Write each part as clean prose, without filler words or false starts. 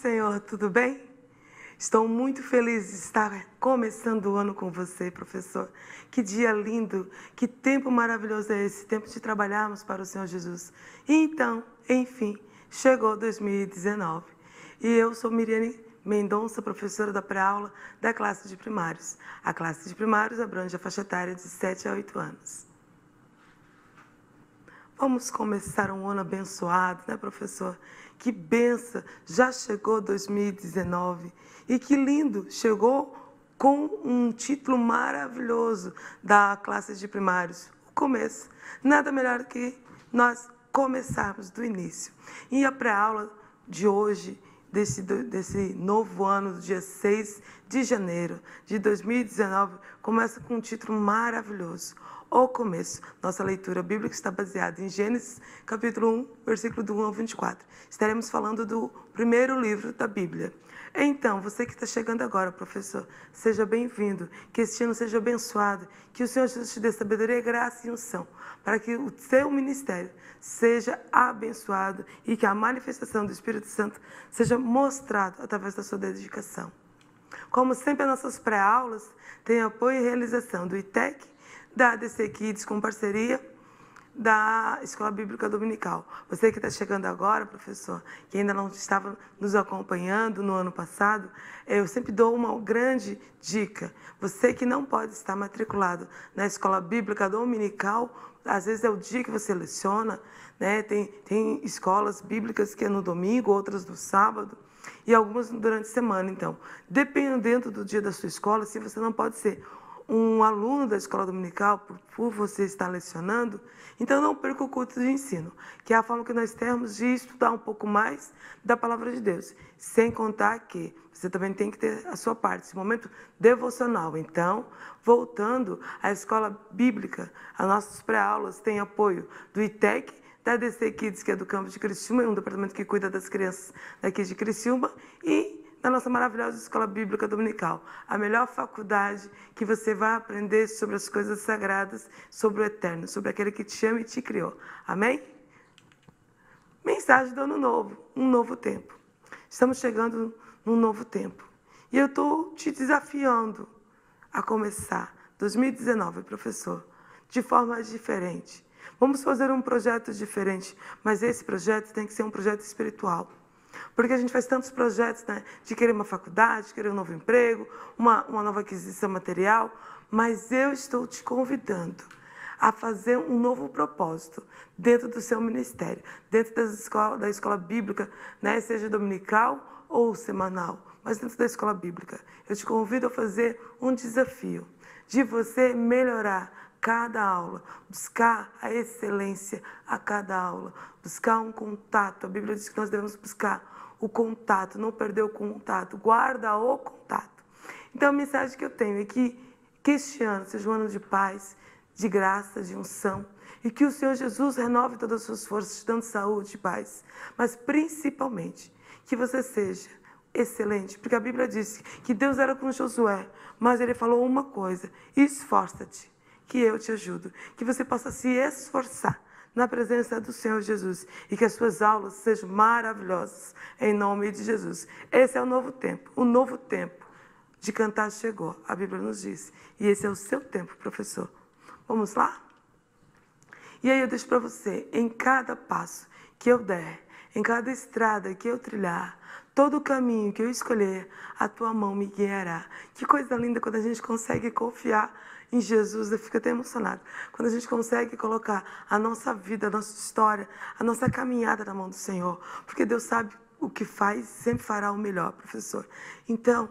Senhor, tudo bem? Estou muito feliz de estar começando o ano com você, professor. Que dia lindo, que tempo maravilhoso é esse, tempo de trabalharmos para o Senhor Jesus. E então, enfim, chegou 2019. E eu sou Miriane Mendonça, professora da pré-aula da classe de primários. A classe de primários abrange a faixa etária de 7 a 8 anos. Vamos começar um ano abençoado, né, professor? Que benção! Já chegou 2019 e que lindo! Chegou com um título maravilhoso da classe de primários. O começo. Nada melhor que nós começarmos do início. E a pré-aula de hoje, desse novo ano, do dia 6 de janeiro de 2019, começa com um título maravilhoso. O começo. Nossa leitura bíblica está baseada em Gênesis, capítulo 1, versículo do 1 ao 24. Estaremos falando do primeiro livro da Bíblia. Então, você que está chegando agora, professor, seja bem-vindo, que este ano seja abençoado, que o Senhor Jesus te dê sabedoria, graça e unção, para que o seu ministério seja abençoado e que a manifestação do Espírito Santo seja mostrada através da sua dedicação. Como sempre, as nossas pré-aulas têm apoio e realização do ITEC, da ADC Kids, com parceria da Escola Bíblica Dominical. Você que está chegando agora, professor, que ainda não estava nos acompanhando no ano passado, eu sempre dou uma grande dica. Você que não pode estar matriculado na Escola Bíblica Dominical, às vezes é o dia que você leciona, né? Tem escolas bíblicas que é no domingo, outras no sábado, e algumas durante a semana. Então, dependendo do dia da sua escola, se você não pode ser um aluno da escola dominical, por você estar lecionando, então não perca o culto de ensino, que é a forma que nós temos de estudar um pouco mais da palavra de Deus. Sem contar que você também tem que ter a sua parte, esse momento devocional. Então, voltando à escola bíblica, as nossas pré-aulas têm apoio do ITEC, da ADC Kids, que é do campo de Criciúma, é um departamento que cuida das crianças daqui de Criciúma, e da nossa maravilhosa Escola Bíblica Dominical, a melhor faculdade que você vai aprender sobre as coisas sagradas, sobre o eterno, sobre aquele que te ama e te criou. Amém? Mensagem do ano novo, um novo tempo. Estamos chegando num novo tempo. E eu estou te desafiando a começar 2019, professor, de forma diferente. Vamos fazer um projeto diferente, mas esse projeto tem que ser um projeto espiritual. Porque a gente faz tantos projetos, né, de querer uma faculdade, querer um novo emprego, uma nova aquisição material, mas eu estou te convidando a fazer um novo propósito dentro do seu ministério, dentro da escola bíblica, né, seja dominical ou semanal, mas dentro da escola bíblica. Eu te convido a fazer um desafio de você melhorar cada aula, buscar a excelência a cada aula, buscar um contato. A Bíblia diz que nós devemos buscar o contato, não perder o contato, guarda o contato. Então a mensagem que eu tenho é que este ano seja um ano de paz, de graça, de unção, e que o Senhor Jesus renove todas as suas forças, te dando saúde e paz, mas principalmente que você seja excelente, porque a Bíblia diz que Deus era com Josué, mas ele falou uma coisa: esforça-te, que eu te ajudo, que você possa se esforçar na presença do Senhor Jesus e que as suas aulas sejam maravilhosas, em nome de Jesus. Esse é o novo tempo de cantar chegou, a Bíblia nos diz, e esse é o seu tempo, professor. Vamos lá? E aí eu deixo para você, em cada passo que eu der, em cada estrada que eu trilhar, todo o caminho que eu escolher, a tua mão me guiará. Que coisa linda quando a gente consegue confiar em Jesus, eu fico até emocionada. Quando a gente consegue colocar a nossa vida, a nossa história, a nossa caminhada na mão do Senhor. Porque Deus sabe o que faz, sempre fará o melhor, professor. Então,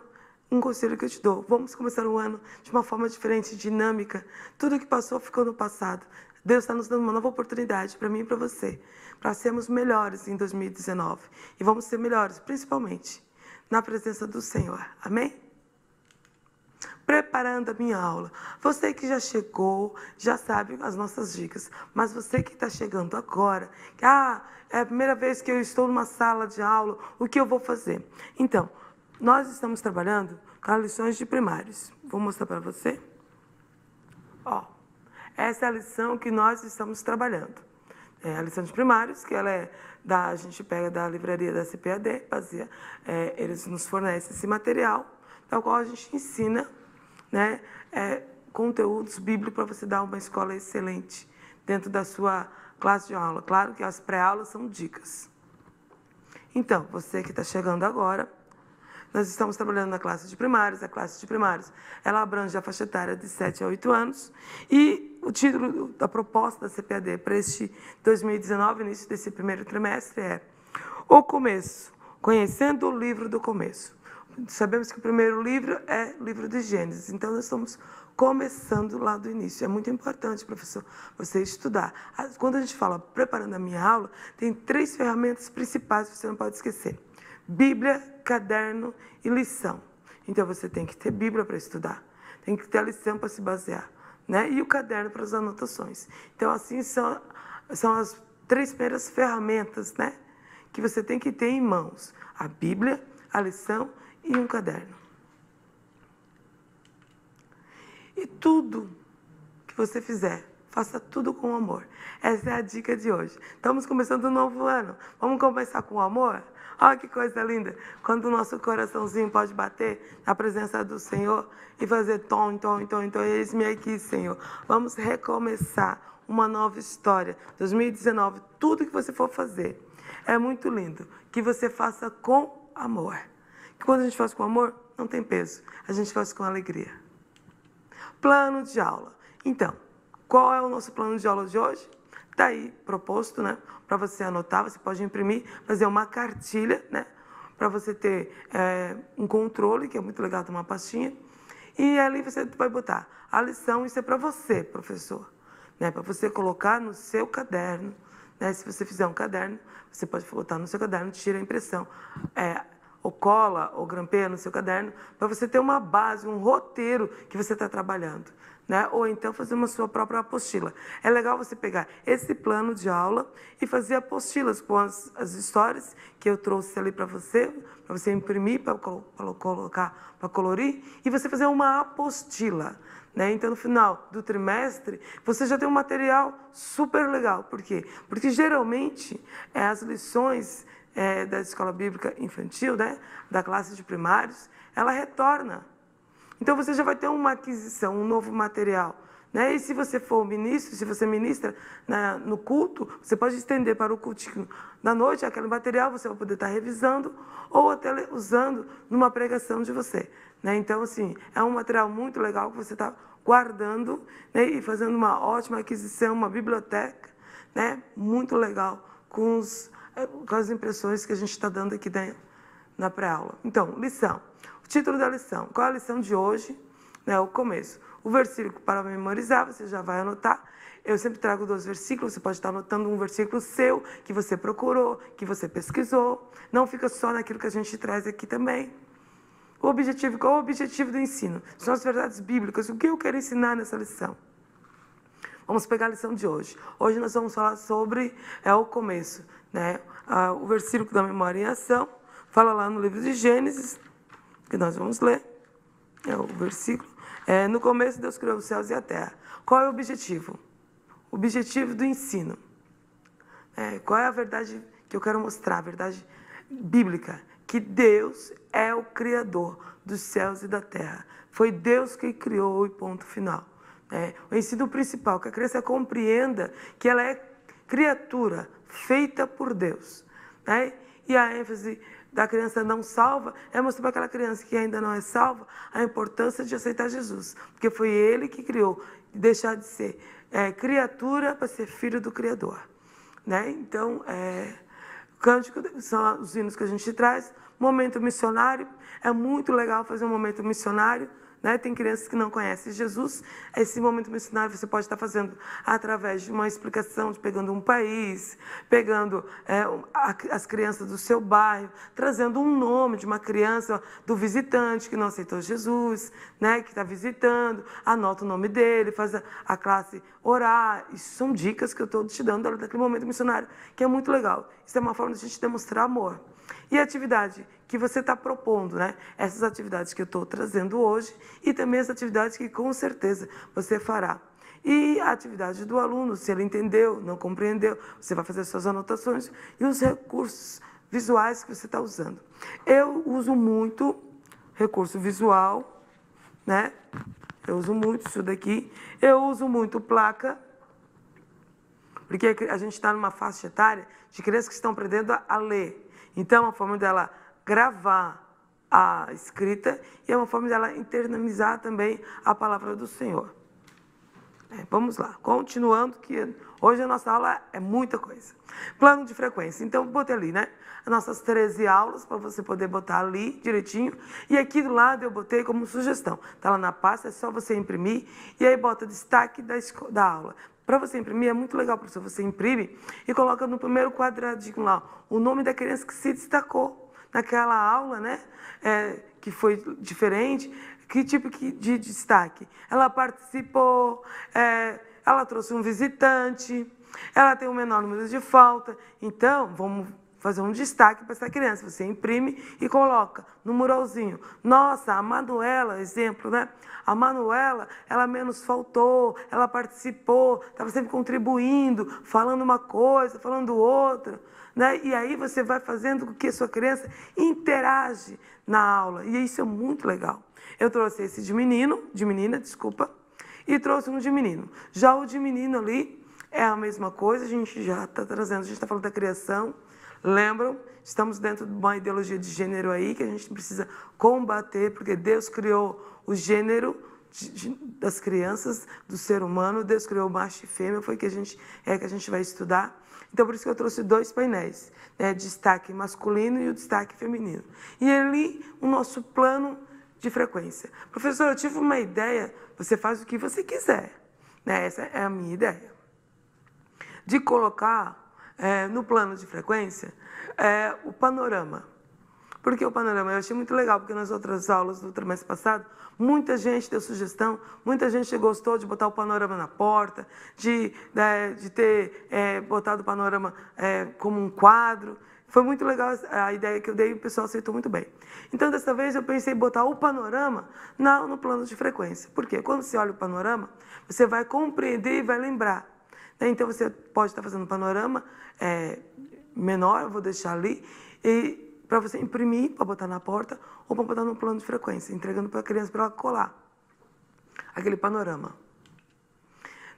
um conselho que eu te dou: vamos começar o ano de uma forma diferente, dinâmica. Tudo que passou ficou no passado. Deus está nos dando uma nova oportunidade para mim e para você, para sermos melhores em 2019. E vamos ser melhores, principalmente, na presença do Senhor. Amém? Preparando a minha aula. Você que já chegou, já sabe as nossas dicas. Mas você que está chegando agora, que é a primeira vez que eu estou numa sala de aula, o que eu vou fazer? Então, nós estamos trabalhando com as lições de primários. Vou mostrar para você. Ó, essa é a lição que nós estamos trabalhando. É a lição de primários, que ela é a gente pega da livraria da CPAD, eles nos fornecem esse material, tal qual a gente ensina, né, conteúdos bíblicos para você dar uma escola excelente dentro da sua classe de aula. Claro que as pré-aulas são dicas. Então, você que está chegando agora, nós estamos trabalhando na classe de primários. A classe de primários, ela abrange a faixa etária de 7 a 8 anos. E o título da proposta da CPAD para este 2019, início desse primeiro trimestre, é O Começo, conhecendo o livro do começo. Sabemos que o primeiro livro é o livro de Gênesis, então nós estamos começando lá do início. É muito importante, professor, você estudar. Quando a gente fala preparando a minha aula, tem 3 ferramentas principais que você não pode esquecer: Bíblia, caderno e lição. Então, você tem que ter Bíblia para estudar, tem que ter a lição para se basear, né? E o caderno para as anotações. Então, assim, são as 3 primeiras ferramentas, né, que você tem que ter em mãos: a Bíblia, a lição e um caderno. E tudo que você fizer, faça tudo com amor. Essa é a dica de hoje. Estamos começando um novo ano. Vamos começar com amor? Olha que coisa linda. Quando o nosso coraçãozinho pode bater na presença do Senhor e fazer tom, eis-me aqui, Senhor. Vamos recomeçar uma nova história. 2019, tudo que você for fazer é muito lindo. Que você faça com amor. Que quando a gente faz com amor, não tem peso. A gente faz com alegria. Plano de aula. Então, qual é o nosso plano de aula de hoje? Está aí proposto, né, para você anotar. Você pode imprimir, fazer uma cartilha, né, para você ter um controle, que é muito legal, ter uma pastinha. E ali você vai botar a lição. Isso é para você, professor, né, para você colocar no seu caderno, né. Se você fizer um caderno, você pode botar no seu caderno, tira a impressão, ou cola, ou grampeia no seu caderno, para você ter uma base, um roteiro que você está trabalhando, né? Ou então fazer uma sua própria apostila. É legal você pegar esse plano de aula e fazer apostilas com as histórias que eu trouxe ali para você imprimir, para colocar, para colorir, e você fazer uma apostila, né? Então, no final do trimestre, você já tem um material super legal. Por quê? Porque, geralmente, as lições da escola bíblica infantil, né, da classe de primários, ela retorna. Então, você já vai ter uma aquisição, um novo material, né? E se você for ministro, se você ministra no culto, você pode estender para o cultinho da noite aquele material, você vai poder estar revisando ou até usando numa pregação de você, né? Então, assim, é um material muito legal que você está guardando, né, e fazendo uma ótima aquisição, uma biblioteca, né, muito legal, com as impressões que a gente está dando aqui na pré-aula. Então, lição. O título da lição. Qual é a lição de hoje? O começo. O versículo para memorizar, você já vai anotar. Eu sempre trago 2 versículos, você pode estar anotando um versículo seu, que você procurou, que você pesquisou. Não fica só naquilo que a gente traz aqui também. O objetivo, qual é o objetivo do ensino? São as verdades bíblicas. O que eu quero ensinar nessa lição? Vamos pegar a lição de hoje. Hoje nós vamos falar sobre o começo, né? O versículo da memória em ação fala lá no livro de Gênesis, que nós vamos ler. O versículo. No começo Deus criou os céus e a terra. Qual é o objetivo? O objetivo do ensino. Qual é a verdade que eu quero mostrar? A verdade bíblica. Que Deus é o Criador dos céus e da terra. Foi Deus que criou e ponto final. O ensino principal, que a criança compreenda que ela é criatura feita por Deus, né? E a ênfase da criança não salva é mostrar para aquela criança que ainda não é salva a importância de aceitar Jesus, porque foi Ele que criou, deixar de ser criatura para ser filho do Criador, né? Então, cântico são os hinos que a gente traz. Momento missionário, é muito legal fazer um momento missionário, né? Tem crianças que não conhecem Jesus. Esse momento missionário você pode estar fazendo através de uma explicação, de pegando um país, pegando as crianças do seu bairro, trazendo um nome de uma criança, do visitante que não aceitou Jesus, né? Que está visitando, anota o nome dele, faz a classe orar. Isso são dicas que eu estou te dando daquele momento missionário, que é muito legal. Isso é uma forma de a gente demonstrar amor. E a atividade que você está propondo, né? Essas atividades que eu estou trazendo hoje e também as atividades que com certeza você fará. E a atividade do aluno, se ele entendeu, não compreendeu, você vai fazer suas anotações e os recursos visuais que você está usando. Eu uso muito recurso visual, né? Eu uso muito isso daqui. Eu uso muito placa, porque a gente está numa faixa etária de crianças que estão aprendendo a ler. Então, é uma forma dela gravar a escrita e é uma forma dela internalizar também a palavra do Senhor. Vamos lá, continuando, que hoje a nossa aula é muita coisa. Plano de frequência. Então, botei ali, né? As nossas 13 aulas, para você poder botar ali direitinho. E aqui do lado eu botei como sugestão. Está lá na pasta, é só você imprimir. E aí bota destaque da aula. Para você imprimir, é muito legal, professor. Você imprime e coloca no primeiro quadradinho lá o nome da criança que se destacou naquela aula, né? Que foi diferente. Que tipo de destaque? Ela participou, ela trouxe um visitante, ela tem o menor número de falta. Então, vamos fazer um destaque para essa criança. Você imprime e coloca no muralzinho. Nossa, a Manuela, exemplo, né? A Manuela, ela menos faltou, ela participou, estava sempre contribuindo, falando uma coisa, falando outra. Né? E aí você vai fazendo com que a sua criança interage na aula. E isso é muito legal. Eu trouxe esse de menina, desculpa, e trouxe um de menino. Já o de menino ali é a mesma coisa, a gente já está trazendo, a gente está falando da criação. Lembram? Estamos dentro de uma ideologia de gênero aí que a gente precisa combater, porque Deus criou o gênero das crianças, do ser humano, Deus criou macho e fêmea, foi que a gente vai estudar. Então, por isso que eu trouxe 2 painéis, né? Destaque masculino e o destaque feminino. E ali, o nosso plano de frequência. Professor, eu tive uma ideia, você faz o que você quiser. Né? Essa é a minha ideia. De colocar no plano de frequência o panorama. Por que o panorama? Eu achei muito legal, porque nas outras aulas do trimestre passado, muita gente deu sugestão, muita gente gostou de botar o panorama na porta, de ter botado o panorama como um quadro. Foi muito legal a ideia que eu dei e o pessoal aceitou muito bem. Então, dessa vez, eu pensei em botar o panorama no plano de frequência. Por quê? Quando você olha o panorama, você vai compreender e vai lembrar. Então, você pode estar fazendo um panorama menor, eu vou deixar ali, para você imprimir, para botar na porta, ou para botar no plano de frequência, entregando para a criança para ela colar aquele panorama.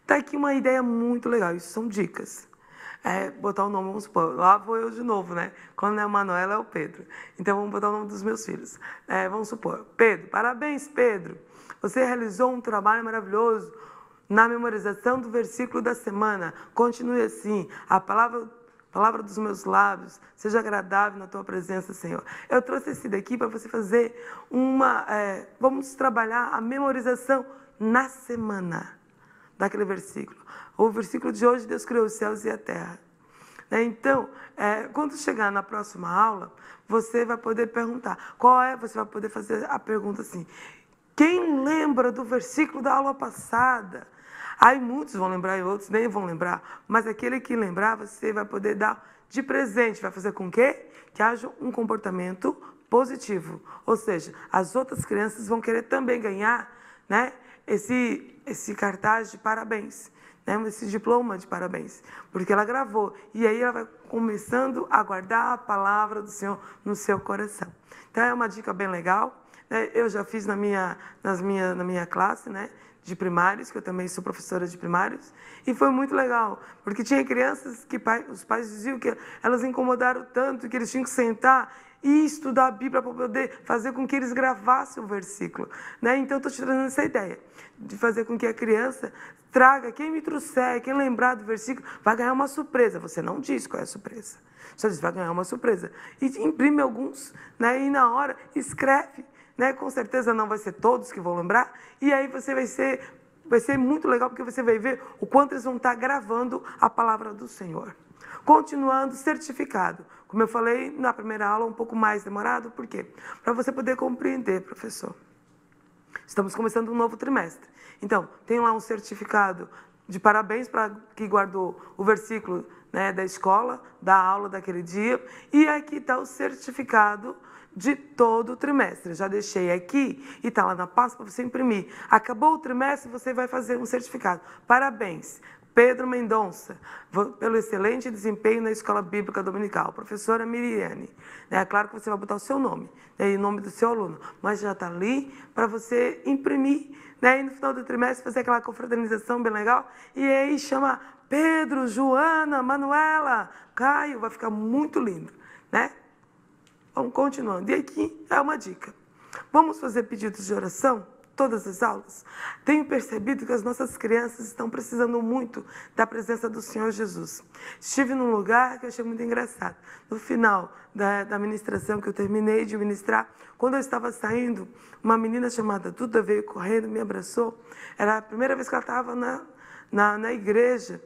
Está aqui uma ideia muito legal, isso são dicas. Botar o nome, vamos supor, lá vou eu de novo, né? Quando não é a Manuela, é o Pedro. Então, vamos botar o nome dos meus filhos. Vamos supor, Pedro, parabéns, Pedro. Você realizou um trabalho maravilhoso na memorização do versículo da semana. Continue assim, a palavra dos meus lábios seja agradável na tua presença, Senhor. Eu trouxe esse daqui para você fazer vamos trabalhar a memorização na semana daquele versículo. O versículo de hoje, Deus criou os céus e a terra. Então, quando chegar na próxima aula, você vai poder perguntar. Você vai poder fazer a pergunta assim: quem lembra do versículo da aula passada? Aí muitos vão lembrar e outros nem vão lembrar. Mas aquele que lembrar, você vai poder dar de presente. Vai fazer com que haja um comportamento positivo. Ou seja, as outras crianças vão querer também ganhar, né, esse cartaz de parabéns. Esse diploma de parabéns, porque ela gravou. E aí ela vai começando a guardar a palavra do Senhor no seu coração. Então, é uma dica bem legal. Eu já fiz na minha classe, né, de primários, que eu também sou professora de primários, e foi muito legal, porque tinha crianças que os pais diziam que elas incomodaram tanto que eles tinham que sentar e estudar a Bíblia para poder fazer com que eles gravassem o versículo. Então, eu estou te trazendo essa ideia, de fazer com que a criança traga, quem me trouxer, quem lembrar do versículo, vai ganhar uma surpresa. Você não diz qual é a surpresa, só diz, vai ganhar uma surpresa. E imprime alguns, e na hora escreve. Com certeza não vai ser todos que vão lembrar, e aí vai ser muito legal, porque você vai ver o quanto eles vão estar gravando a palavra do Senhor. Continuando, certificado. Como eu falei na primeira aula, um pouco mais demorado, por quê? Para você poder compreender, professor. Estamos começando um novo trimestre. Então, tem lá um certificado de parabéns para quem guardou o versículo, da escola, da aula daquele dia, e aqui está o certificado de todo o trimestre. Já deixei aqui e está lá na pasta para você imprimir. Acabou o trimestre, você vai fazer um certificado. Parabéns, Pedro Mendonça, pelo excelente desempenho na Escola Bíblica Dominical. Professora Miriane. É claro que você vai botar o seu nome, né, e o nome do seu aluno, mas já está ali para você imprimir, né, e no final do trimestre fazer aquela confraternização bem legal. E aí chama Pedro, Joana, Manuela, Caio, vai ficar muito lindo, né? Vamos continuando. E aqui é uma dica. Vamos fazer pedidos de oração? Todas as aulas? Tenho percebido que as nossas crianças estão precisando muito da presença do Senhor Jesus. Estive num lugar que eu achei muito engraçado. No final da ministração que eu terminei de ministrar, quando eu estava saindo, uma menina chamada Duda veio correndo, me abraçou. Era a primeira vez que ela estava na igreja.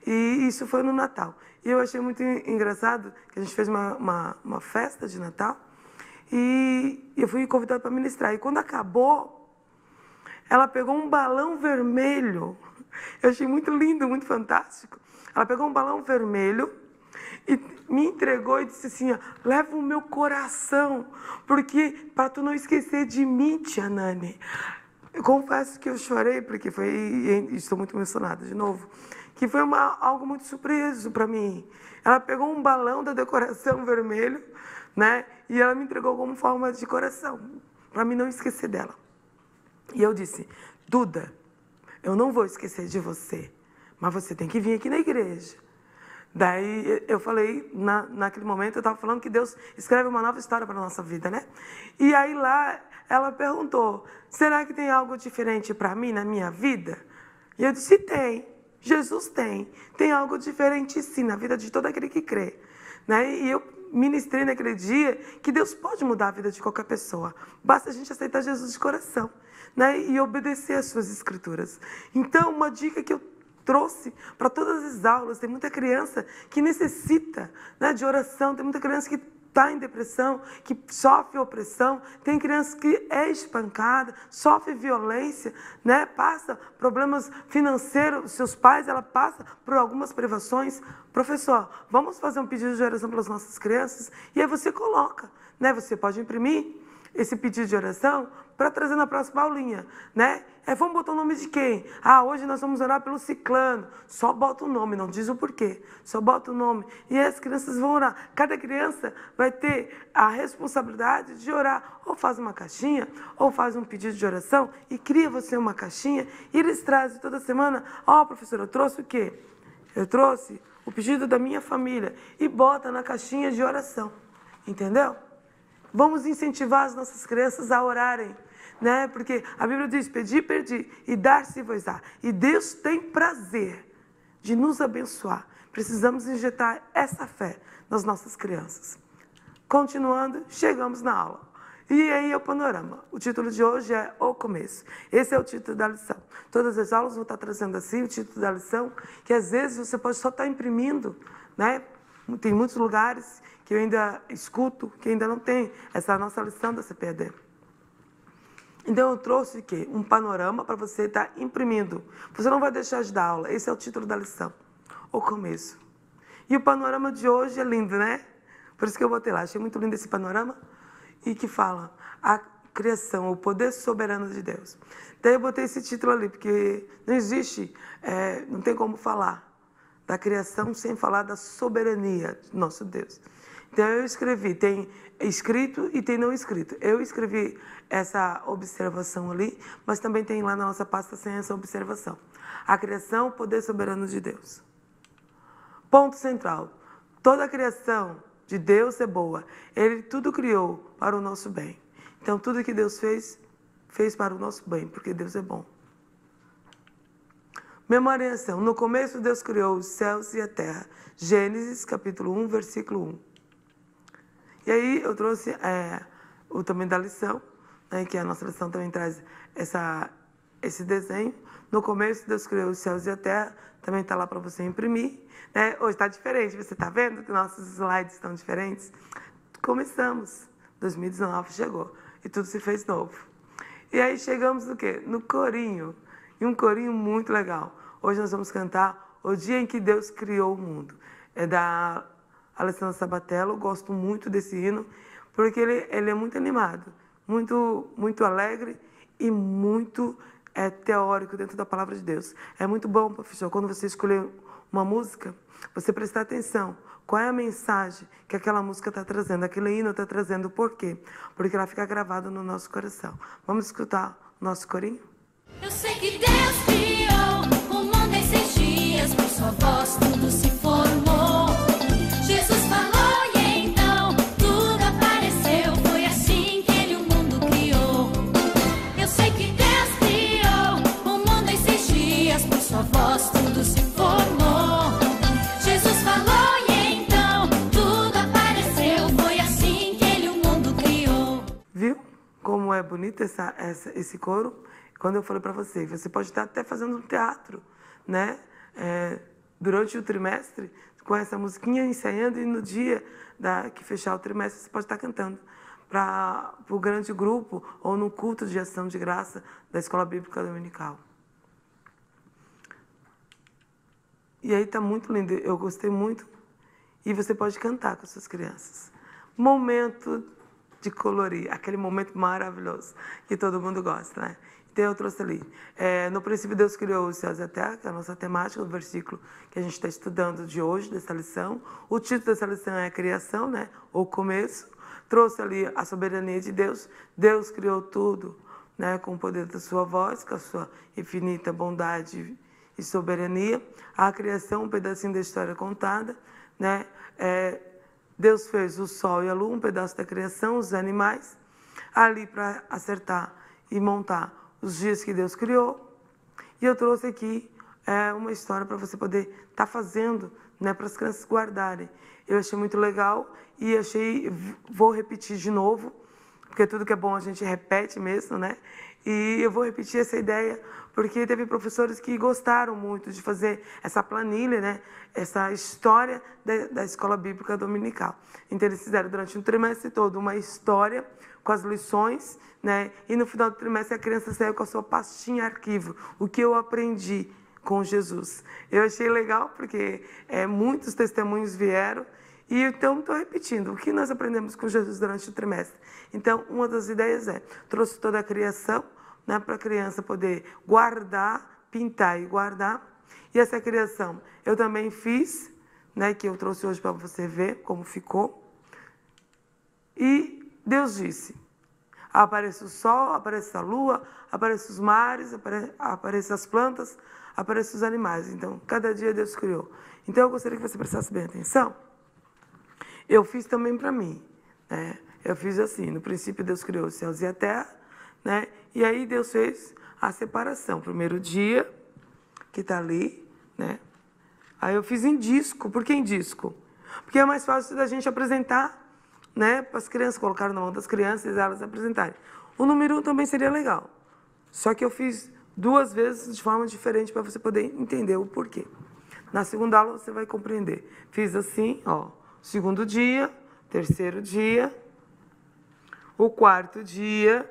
E isso foi no Natal. E eu achei muito engraçado que a gente fez uma festa de Natal e eu fui convidada para ministrar. E quando acabou, ela pegou um balão vermelho. Eu achei muito lindo, muito fantástico. Ela pegou um balão vermelho e me entregou e disse assim, ó, leva o meu coração, porque para tu não esquecer de mim, tia Nani. Eu confesso que eu chorei, porque foi, e estou muito emocionada de novo, que foi algo muito surpreso para mim. Ela pegou um balão da decoração vermelho, né, e ela me entregou como forma de coração, para mim não esquecer dela. E eu disse, Duda, eu não vou esquecer de você, mas você tem que vir aqui na igreja. Daí eu falei, naquele momento eu estava falando que Deus escreve uma nova história para a nossa vida, né? E aí lá ela perguntou, será que tem algo diferente para mim na minha vida? E eu disse, tem, Jesus tem. Tem algo diferente sim na vida de todo aquele que crê, né? E eu ministrei naquele dia que Deus pode mudar a vida de qualquer pessoa. Basta a gente aceitar Jesus de coração, né? E obedecer às suas escrituras. Então, uma dica que eu trouxe para todas as aulas, tem muita criança que necessita, né, de oração, tem muita criança que está em depressão, que sofre opressão, tem criança que é espancada, sofre violência, né, passa problemas financeiros, seus pais, ela passa por algumas privações. Professor, vamos fazer um pedido de oração pelas nossas crianças? E aí você coloca, né, você pode imprimir esse pedido de oração para trazer na próxima aulinha, né? Vamos botar o nome de quem? Ah, hoje nós vamos orar pelo ciclano. Só bota o nome, não diz o porquê. Só bota o nome. E as crianças vão orar. Cada criança vai ter a responsabilidade de orar. Ou faz uma caixinha, ou faz um pedido de oração e cria você uma caixinha. E eles trazem toda semana. Ó, professor, eu trouxe o quê? Eu trouxe o pedido da minha família. E bota na caixinha de oração. Entendeu? Vamos incentivar as nossas crianças a orarem, né? Porque a Bíblia diz, pedir, pedir, e dar-se-vos-á. E Deus tem prazer de nos abençoar. Precisamos injetar essa fé nas nossas crianças. Continuando, chegamos na aula. E aí é o panorama. O título de hoje é O Começo. Esse é o título da lição. Todas as aulas vão estar trazendo assim o título da lição, que às vezes você pode só estar imprimindo, né? Tem muitos lugares que eu ainda escuto, que ainda não tem essa nossa lição da CPAD. Então eu trouxe o quê? Um panorama para você estar imprimindo. Você não vai deixar de dar aula. Esse é o título da lição. O começo. E o panorama de hoje é lindo, né? Por isso que eu botei lá. Achei muito lindo esse panorama. E que fala a criação, o poder soberano de Deus. Daí eu botei esse título ali, porque não existe, não tem como falar da criação sem falar da soberania do nosso Deus. Então eu escrevi, tem escrito e tem não escrito. Eu escrevi essa observação ali, mas também tem lá na nossa pasta sem essa observação. A criação, o poder soberano de Deus. Ponto central. Toda a criação de Deus é boa. Ele tudo criou para o nosso bem. Então tudo que Deus fez, fez para o nosso bem, porque Deus é bom. Memoriação. No começo Deus criou os céus e a terra. Gênesis capítulo 1, versículo 1. E aí eu trouxe o também da lição, né, que a nossa lição também traz esse desenho. No começo Deus criou os céus e a terra, também está lá para você imprimir. Né? Hoje está diferente, você está vendo que nossos slides estão diferentes? Começamos, 2019 chegou e tudo se fez novo. E aí chegamos no quê? No corinho, e um corinho muito legal. Hoje nós vamos cantar O Dia em que Deus Criou o Mundo. É da Alessandra Sabatello, gosto muito desse hino, porque ele é muito animado, muito alegre e muito teórico dentro da palavra de Deus. É muito bom, professor, quando você escolher uma música, você prestar atenção. Qual é a mensagem que aquela música está trazendo, aquele hino está trazendo? Por quê? Porque ela fica gravada no nosso coração. Vamos escutar o nosso corinho? Eu sei que Deus criou o mundo em 6 dias, por sua voz tudo se formou. Jesus falou e então tudo apareceu, foi assim que ele o mundo criou. Eu sei que Deus criou o mundo em 6 dias, por sua voz tudo se formou. Jesus falou e então tudo apareceu, foi assim que ele o mundo criou. Viu como é bonito esse coro? Quando eu falei para você, você pode estar até fazendo um teatro, né? Durante o trimestre, com essa musiquinha ensaiando, e no dia que fechar o trimestre, você pode estar cantando para o grande grupo ou no culto de ação de graça da Escola Bíblica Dominical. E aí está muito lindo, eu gostei muito. E você pode cantar com as suas crianças. Momento de colorir, aquele momento maravilhoso que todo mundo gosta, né? Então eu trouxe ali. No princípio Deus criou os céus e a terra, que é a nossa temática, o versículo que a gente está estudando de hoje, dessa lição. O título dessa lição é a criação, né? O começo. Trouxe ali a soberania de Deus. Deus criou tudo, né? Com o poder da sua voz, com a sua infinita bondade e soberania. A criação, um pedacinho da história contada, né? Deus fez o sol e a lua, um pedaço da criação, os animais, ali para acertar e montar os dias que Deus criou. E eu trouxe aqui uma história para você poder estar fazendo, né, para as crianças guardarem. Eu achei muito legal e vou repetir de novo, porque tudo que é bom a gente repete mesmo, né? E eu vou repetir essa ideia porque teve professores que gostaram muito de fazer essa planilha, né? Essa história da Escola Bíblica Dominical. Então eles fizeram durante um trimestre todo uma história com as lições, né? E no final do trimestre a criança saiu com a sua pastinha arquivo, o que eu aprendi com Jesus. Eu achei legal porque muitos testemunhos vieram. E então estou repetindo o que nós aprendemos com Jesus durante o trimestre. Então, uma das ideias trouxe toda a criação, né, para a criança poder guardar, pintar e guardar. E essa criação eu também fiz, né, que eu trouxe hoje para você ver como ficou. E Deus disse: apareça o sol, apareça a lua, apareça os mares, apareça as plantas, apareça os animais. Então, cada dia Deus criou. Então, eu gostaria que você prestasse bem atenção. Eu fiz também para mim, né? Eu fiz assim: no princípio Deus criou os céus e a terra, né? E aí Deus fez a separação. Primeiro dia, que está ali, né? Aí eu fiz em disco. Por que em disco? Porque é mais fácil da gente apresentar, né, para as crianças, colocar na mão das crianças e elas apresentarem. O número 1 também seria legal. Só que eu fiz 2 vezes de forma diferente para você poder entender o porquê. Na segunda aula você vai compreender. Fiz assim, ó. Segundo dia, terceiro dia, o quarto dia,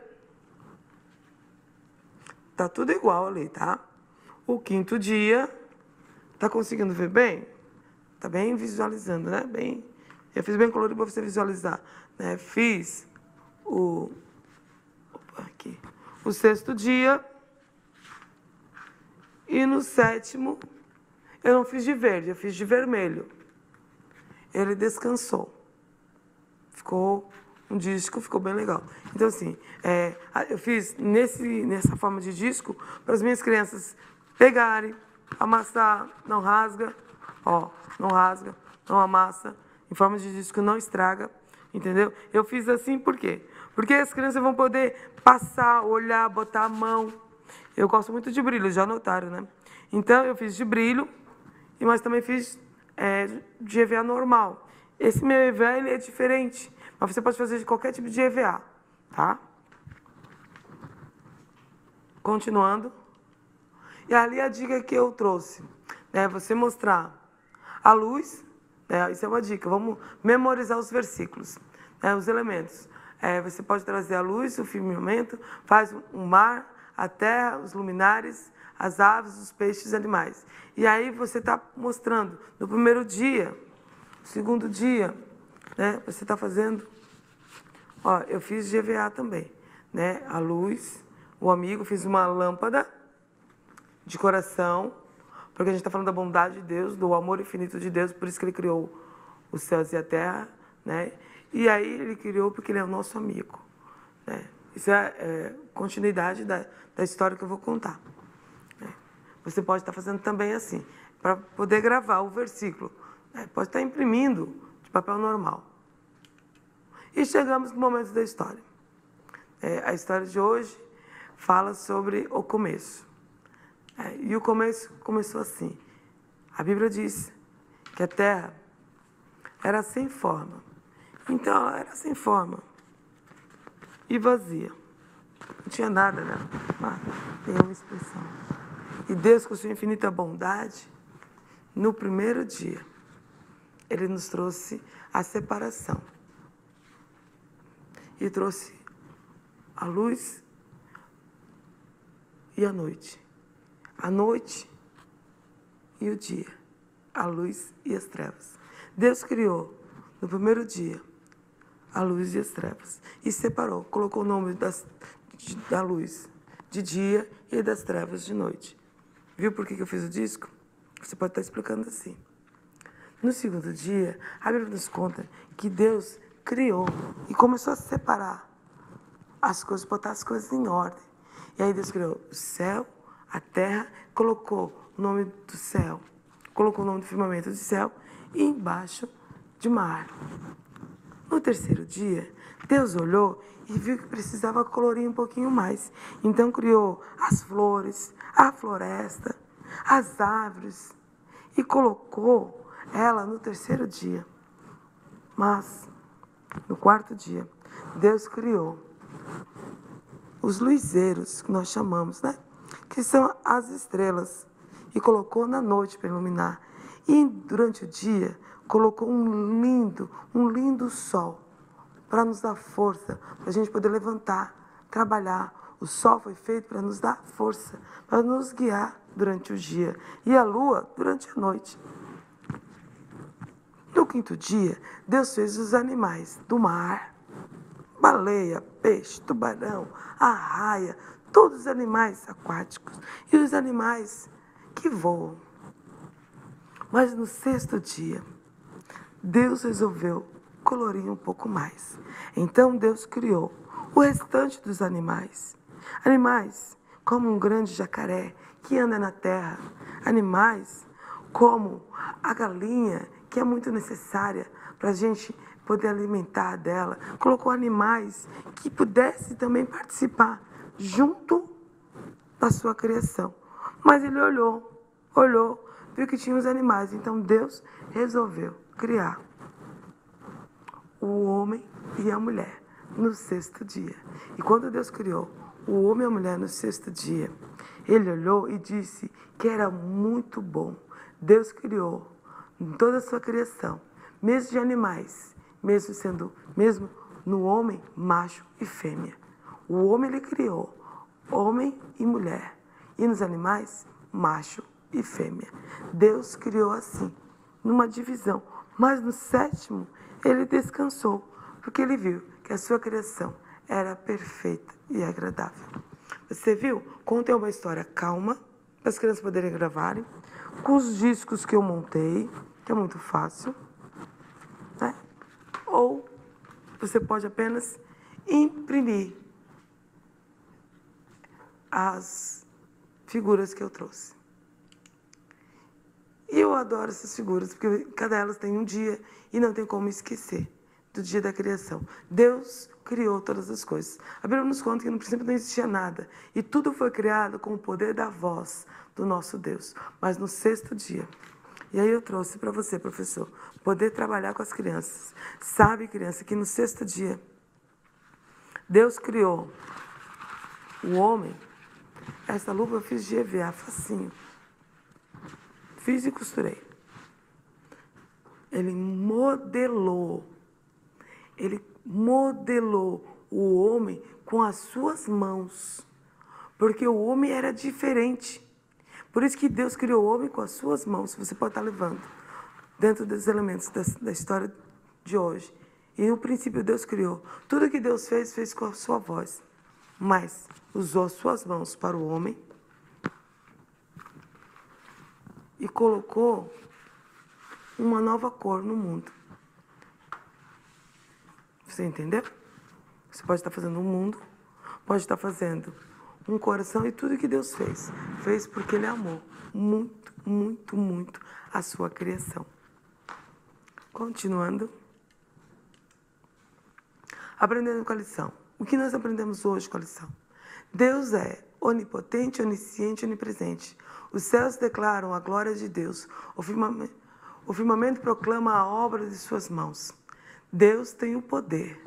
tá tudo igual ali, tá? O quinto dia, tá conseguindo ver bem? Tá bem visualizando, né? Eu fiz bem colorido para você visualizar, né? Fiz o sexto dia e no sétimo eu não fiz de verde, eu fiz de vermelho. Ele descansou. Ficou um disco, ficou bem legal. Então, assim, eu fiz nessa forma de disco para as minhas crianças pegarem, amassar, não rasga, ó, não rasga, não amassa, em forma de disco não estraga, entendeu? Eu fiz assim por quê? Porque as crianças vão poder passar, olhar, botar a mão. Eu gosto muito de brilho, já notaram, né? Então, eu fiz de brilho, mas também fiz de EVA normal. Esse meu EVA ele é diferente, mas você pode fazer de qualquer tipo de EVA, tá? Continuando. E ali a dica que eu trouxe, né? Você mostrar a luz, né? Isso é uma dica. Vamos memorizar os versículos, né? Os elementos. Você pode trazer a luz, o firmamento, faz o mar, a terra, os luminares, as aves, os peixes, os animais. E aí você está mostrando no primeiro dia, no segundo dia, né? Você está fazendo Ó, eu fiz GVA também, né? A luz, o amigo, fiz uma lâmpada de coração, porque a gente está falando da bondade de Deus, do amor infinito de Deus, por isso que Ele criou os céus e a terra, né? E aí Ele criou porque Ele é o nosso amigo, né? Isso é continuidade da história que eu vou contar. Né? Você pode estar fazendo também assim, para poder gravar o versículo. Né? Pode estar imprimindo de papel normal. E chegamos no momento da história. A história de hoje fala sobre o começo. E o começo começou assim. A Bíblia diz que a terra era sem forma. Então ela era sem forma e vazia. Não tinha nada, né? Tem uma expressão. E Deus, com sua infinita bondade, no primeiro dia, Ele nos trouxe a separação. E trouxe a luz e a noite e o dia, a luz e as trevas. Deus criou, no primeiro dia, a luz e as trevas, e separou, colocou o nome da luz de dia e das trevas de noite. Viu por que eu fiz o disco? Você pode estar explicando assim. No segundo dia, a Bíblia nos conta que Deus criou e começou a separar as coisas, botar as coisas em ordem. E aí Deus criou o céu, a terra, colocou o nome do céu, colocou o nome do firmamento do céu e embaixo de mar. No terceiro dia, Deus olhou e viu que precisava colorir um pouquinho mais. Então criou as flores, a floresta, as árvores e colocou ela no terceiro dia. Mas, no quarto dia, Deus criou os luzeiros, que nós chamamos, né? Que são as estrelas, e colocou na noite para iluminar. E durante o dia, colocou um lindo sol, para nos dar força, para a gente poder levantar, trabalhar. O sol foi feito para nos dar força, para nos guiar durante o dia, e a lua durante a noite. No quinto dia, Deus fez os animais do mar, baleia, peixe, tubarão, arraia, todos os animais aquáticos e os animais que voam. Mas no sexto dia, Deus resolveu colorir um pouco mais. Então Deus criou o restante dos animais. Animais como um grande jacaré que anda na terra. Animais como a galinha, que é muito necessária para a gente poder alimentar dela. Colocou animais que pudessem também participar junto da sua criação. Mas ele olhou, viu que tinha os animais. Então Deus resolveu criar o homem e a mulher no sexto dia. E quando Deus criou o homem e a mulher no sexto dia, Ele olhou e disse que era muito bom. Deus criou em toda a sua criação, mesmo de animais, mesmo no homem, macho e fêmea. O homem Ele criou homem e mulher, e nos animais, macho e fêmea. Deus criou assim, numa divisão. Mas no sétimo, Ele descansou, porque Ele viu que a sua criação era perfeita e agradável. Você viu? Contei uma história calma, para as crianças poderem gravarem, com os discos que eu montei, que é muito fácil, né? Ou você pode apenas imprimir as figuras que eu trouxe. E eu adoro essas figuras, porque cada elas tem um dia e não tem como esquecer do dia da criação. Deus criou todas as coisas. A Bíblia nos conta que no princípio não existia nada, e tudo foi criado com o poder da voz do nosso Deus. Mas no sexto dia, e aí eu trouxe para você, professor, poder trabalhar com as crianças. Sabe, criança, que no sexto dia, Deus criou o homem. Essa luva eu fiz de EVA, facinho. Fiz e costurei. Ele modelou o homem com as suas mãos, porque o homem era diferente. Por isso que Deus criou o homem com as suas mãos. Você pode estar levando dentro dos elementos da história de hoje E no princípio Deus criou. Tudo que Deus fez, fez com a sua voz. Mas usou suas mãos para o homem e colocou uma nova cor no mundo. Você entendeu? Você pode estar fazendo um mundo, pode estar fazendo um coração, e tudo que Deus fez, fez porque Ele amou muito, muito, muito a sua criação. Continuando. Aprendendo com a lição. O que nós aprendemos hoje com a lição? Deus é onipotente, onisciente, onipresente. Os céus declaram a glória de Deus. O firmamento proclama a obra de suas mãos. Deus tem o poder.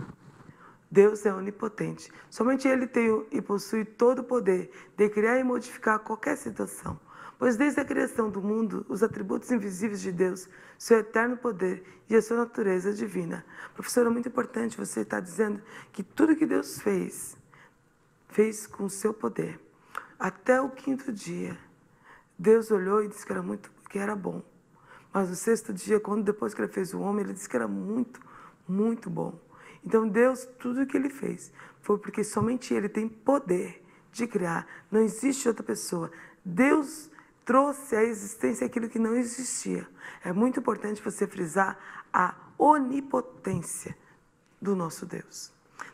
Deus é onipotente. Somente Ele tem e possui todo o poder de criar e modificar qualquer situação. Pois desde a criação do mundo, os atributos invisíveis de Deus, seu eterno poder e a sua natureza divina. Professora, é muito importante você estar dizendo que tudo que Deus fez, fez com o seu poder. Até o 5º dia, Deus olhou e disse que era bom. Mas no 6º dia, depois que Ele fez o homem, Ele disse que era muito, muito bom. Então Deus, tudo que Ele fez, foi porque somente Ele tem poder de criar. Não existe outra pessoa. Deus trouxe à existência aquilo que não existia. É muito importante você frisar a onipotência do nosso Deus.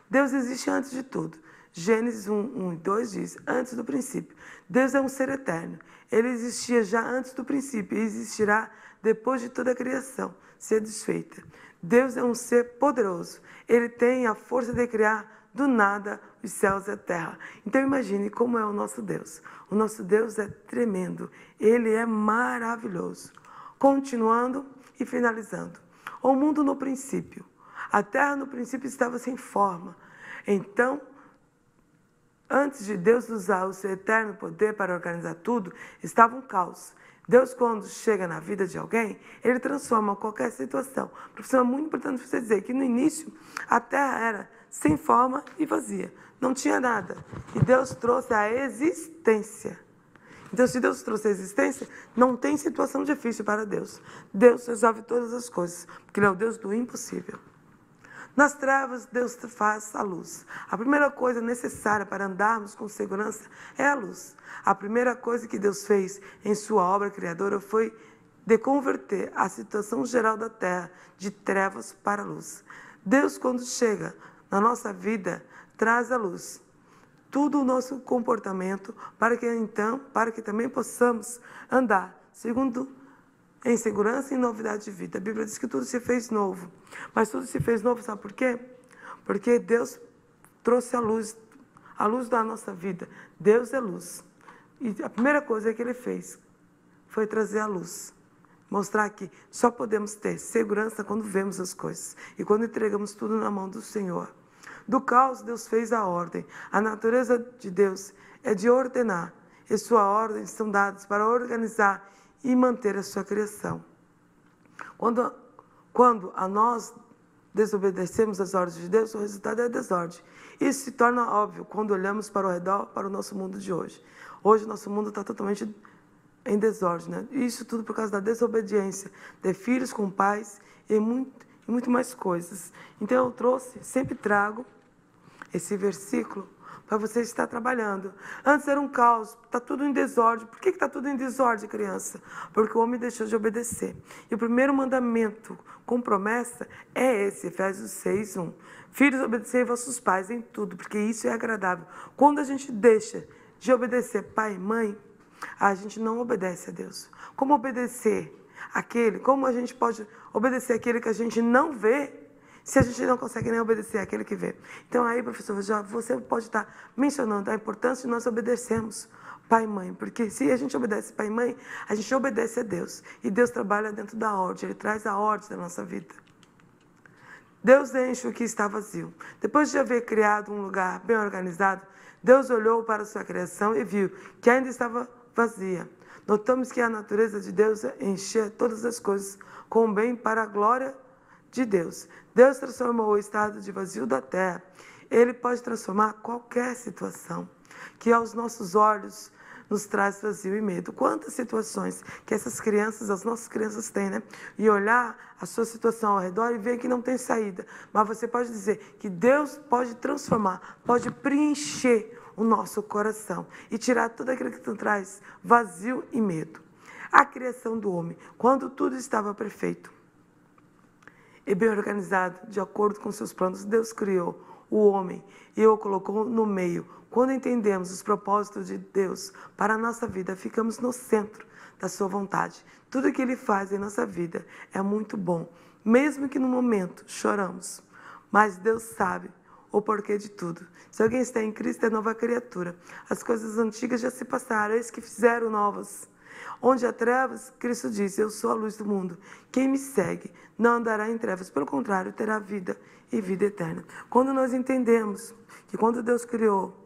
Deus existe antes de tudo. Gênesis 1 e 2 diz, antes do princípio. Deus é um ser eterno. Ele existia já antes do princípio e existirá depois de toda a criação ser desfeita. Deus é um ser poderoso. Ele tem a força de criar do nada os céus e a terra. Então imagine como é o nosso Deus. O nosso Deus é tremendo. Ele é maravilhoso. Continuando e finalizando. O mundo no princípio. A terra no princípio estava sem forma. Então, antes de Deus usar o seu eterno poder para organizar tudo, estava um caos. Deus, quando chega na vida de alguém, Ele transforma qualquer situação. Professor, é muito importante você dizer que no início a terra era sem forma e vazia. Não tinha nada. E Deus trouxe a existência. Então, se Deus trouxe a existência, não tem situação difícil para Deus. Deus resolve todas as coisas, porque Ele é o Deus do impossível. Nas trevas, Deus faz a luz. A primeira coisa necessária para andarmos com segurança é a luz. A primeira coisa que Deus fez em sua obra criadora foi de converter a situação geral da terra de trevas para a luz. Deus, quando chega na nossa vida, traz a luz. Tudo o nosso comportamento para que também possamos andar em segurança e novidade de vida. A Bíblia diz que tudo se fez novo. Mas tudo se fez novo, sabe por quê? Porque Deus trouxe a luz da nossa vida. Deus é luz. E a primeira coisa que Ele fez foi trazer a luz. Mostrar que só podemos ter segurança quando vemos as coisas. E quando entregamos tudo na mão do Senhor. Do caos, Deus fez a ordem. A natureza de Deus é de ordenar. E suas ordens são dadas para organizar e manter a sua criação. Quando nós desobedecemos as ordens de Deus, o resultado é a desordem. Isso se torna óbvio quando olhamos para o redor, para o nosso mundo de hoje. Hoje, nosso mundo está totalmente em desordem, né? Isso tudo por causa da desobediência de filhos com pais e muito mais coisas. Então, sempre trago esse versículo para você estar trabalhando. Antes era um caos, está tudo em desordem. Por que está tudo em desordem, criança? Porque o homem deixou de obedecer. E o primeiro mandamento com promessa é esse, Efésios 6:1. Filhos, obedecei vossos pais em tudo, porque isso é agradável. Quando a gente deixa de obedecer pai e mãe, a gente não obedece a Deus. Como a gente pode obedecer aquele que a gente não vê, se a gente não consegue nem obedecer àquele que vê? Então aí, professor, você pode estar mencionando a importância de nós obedecermos pai e mãe. Porque se a gente obedece pai e mãe, a gente obedece a Deus. E Deus trabalha dentro da ordem, Ele traz a ordem da nossa vida. Deus enche o que está vazio. Depois de haver criado um lugar bem organizado, Deus olhou para a sua criação e viu que ainda estava vazia. Notamos que a natureza de Deus enchia todas as coisas com bem para a glória de Deus. Deus transformou o estado de vazio da terra. Ele pode transformar qualquer situação que aos nossos olhos nos traz vazio e medo. Quantas situações que essas crianças, as nossas crianças têm, né? E olhar a sua situação ao redor e ver que não tem saída. Mas você pode dizer que Deus pode transformar, pode preencher o nosso coração e tirar tudo aquilo que traz vazio e medo. A criação do homem, quando tudo estava perfeito e bem organizado, de acordo com seus planos, Deus criou o homem e o colocou no meio. Quando entendemos os propósitos de Deus para a nossa vida, ficamos no centro da sua vontade. Tudo que Ele faz em nossa vida é muito bom, mesmo que no momento choramos. Mas Deus sabe o porquê de tudo. Se alguém está em Cristo, é nova criatura. As coisas antigas já se passaram, eis que fizeram novas. Onde há trevas, Cristo diz, eu sou a luz do mundo. Quem me segue não andará em trevas, pelo contrário, terá vida e vida eterna. Quando nós entendemos que quando Deus criou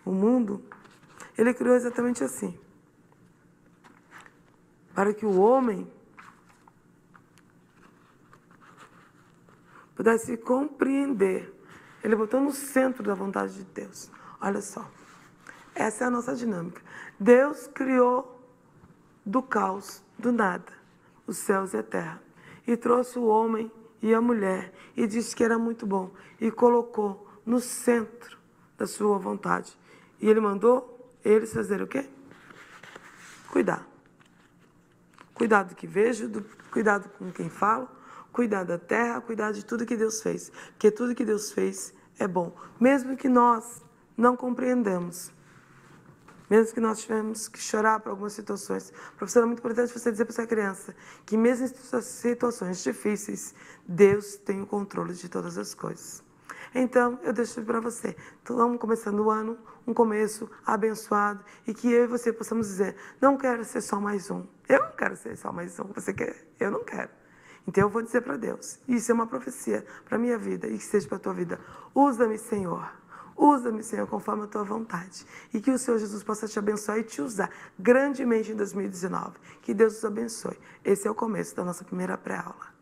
o mundo, Ele criou exatamente assim. Para que o homem pudesse compreender. Ele botou no centro da vontade de Deus. Olha só, essa é a nossa dinâmica. Deus criou do caos, do nada, os céus e a terra. E trouxe o homem e a mulher e disse que era muito bom. E colocou no centro da sua vontade. E Ele mandou eles fazerem o quê? Cuidar. Cuidar do que vejo, cuidado com quem falo, cuidar da terra, cuidar de tudo que Deus fez. Porque tudo que Deus fez é bom. Mesmo que nós não compreendamos. Mesmo que nós tivemos que chorar por algumas situações. Professor, é muito importante você dizer para essa criança que mesmo em situações difíceis, Deus tem o controle de todas as coisas. Então, eu deixo para você. Então, vamos começando o ano, um começo abençoado, e que eu e você possamos dizer, não quero ser só mais um. Eu não quero ser só mais um. Você quer? Eu não quero. Então, eu vou dizer para Deus, isso é uma profecia para a minha vida, e que seja para a tua vida. Usa-me, Senhor. Usa-me, Senhor, conforme a tua vontade. E que o Senhor Jesus possa te abençoar e te usar grandemente em 2019. Que Deus os abençoe. Esse é o começo da nossa primeira pré-aula.